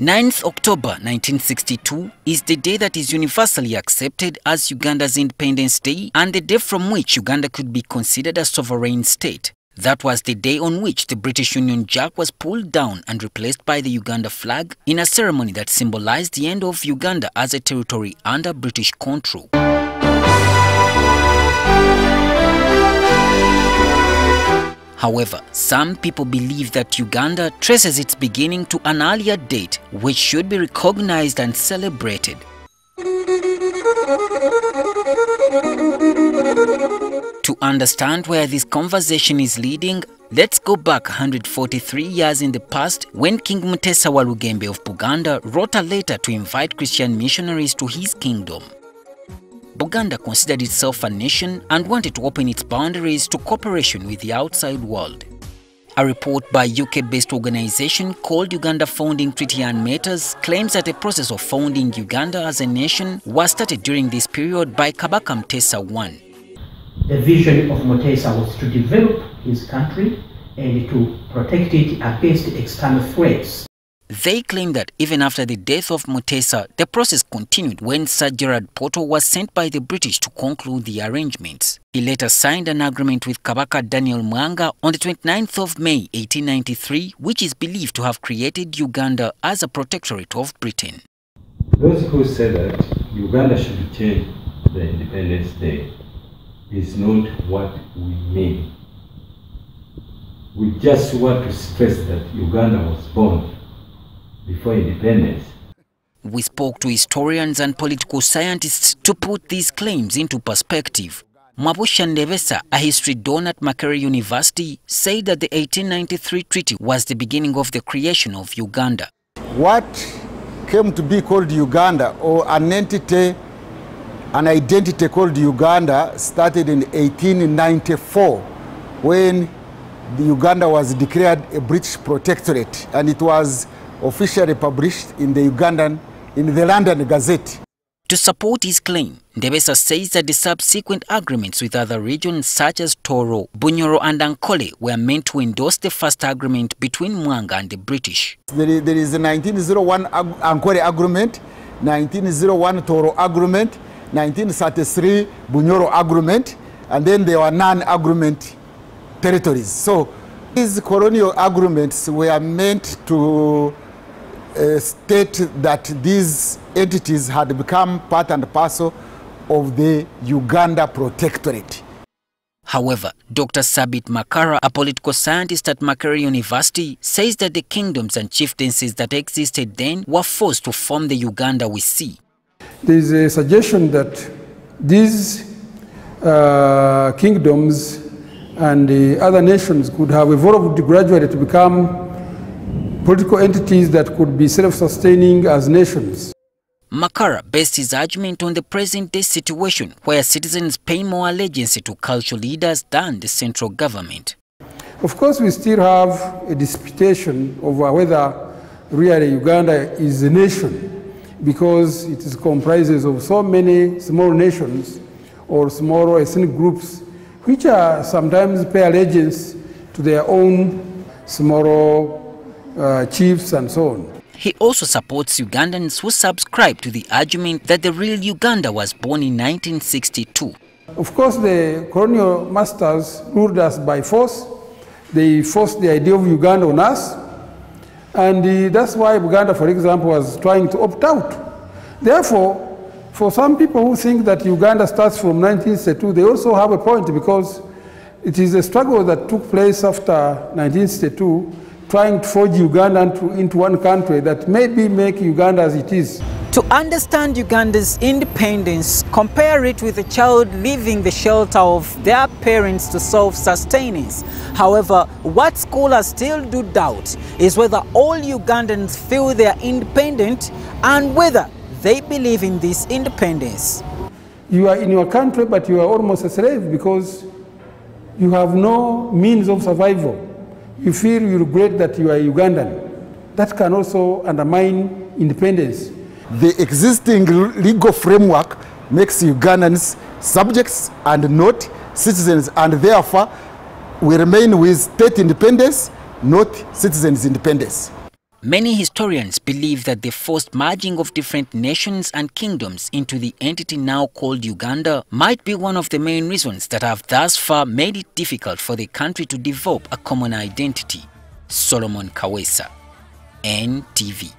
9th October 1962 is the day that is universally accepted as Uganda's Independence Day and the day from which Uganda could be considered a sovereign state. That was the day on which the British Union Jack was pulled down and replaced by the Uganda flag in a ceremony that symbolized the end of Uganda as a territory under British control. However, some people believe that Uganda traces its beginning to an earlier date which should be recognized and celebrated. To understand where this conversation is leading, let's go back 143 years in the past when King Mutesa wa Lugembe of Buganda wrote a letter to invite Christian missionaries to his kingdom. Buganda considered itself a nation and wanted to open its boundaries to cooperation with the outside world. A report by UK-based organization called Uganda Founding Treaty Animators claims that the process of founding Uganda as a nation was started during this period by Kabaka Mutesa I. The vision of Mutesa was to develop his country and to protect it against external threats. They claim that even after the death of Mutesa, the process continued when Sir Gerard Poto was sent by the British to conclude the arrangements. He later signed an agreement with Kabaka Daniel Mwanga on the 29th of May 1893, which is believed to have created Uganda as a protectorate of Britain. Those who say that Uganda should change the Independence Day is not what we mean. We just want to stress that Uganda was born before independence. We spoke to historians and political scientists to put these claims into perspective. Mabusha Ndebesa, a history donor at Makerere University, said that the 1893 treaty was the beginning of the creation of Uganda. What came to be called Uganda, or an entity, an identity called Uganda, started in 1894 when the Uganda was declared a British protectorate, and it was officially published in the London Gazette. To support his claim, Ndebesa says that the subsequent agreements with other regions such as Toro, Bunyoro and Ankole were meant to endorse the first agreement between Mwanga and the British. There is the 1901 Ankole Agreement, 1901 Toro Agreement, 1933 Bunyoro Agreement, and then there were non-agreement territories. So these colonial agreements were meant to state that these entities had become part and parcel of the Uganda Protectorate. However, Dr. Sabit Makara, a political scientist at Makerere University, says that the kingdoms and chieftaincies that existed then were forced to form the Uganda we see. There is a suggestion that these kingdoms and the other nations could have evolved gradually to become political entities that could be self-sustaining as nations. Makara based his argument on the present-day situation where citizens pay more allegiance to cultural leaders than the central government. Of course, we still have a disputation over whether really Uganda is a nation, because it comprises of so many small nations or small ethnic groups which are sometimes pay allegiance to their own small chiefs and so on. He also supports Ugandans who subscribe to the argument that the real Uganda was born in 1962. Of course, the colonial masters ruled us by force. They forced the idea of Uganda on us, and that's why Uganda, for example, was trying to opt out. Therefore, for some people who think that Uganda starts from 1962, they also have a point, because it is a struggle that took place after 1962, trying to forge Uganda into one country that maybe make Uganda as it is. To understand Uganda's independence, compare it with a child leaving the shelter of their parents to self-sustenance. However, what scholars still do doubt is whether all Ugandans feel they are independent and whether they believe in this independence. You are in your country, but you are almost a slave because you have no means of survival. You feel you regret that you are Ugandan. That can also undermine independence. The existing legal framework makes Ugandans subjects and not citizens, and therefore we remain with state independence, not citizens' independence. Many historians believe that the forced merging of different nations and kingdoms into the entity now called Uganda might be one of the main reasons that have thus far made it difficult for the country to develop a common identity. Solomon Kawesa, NTV.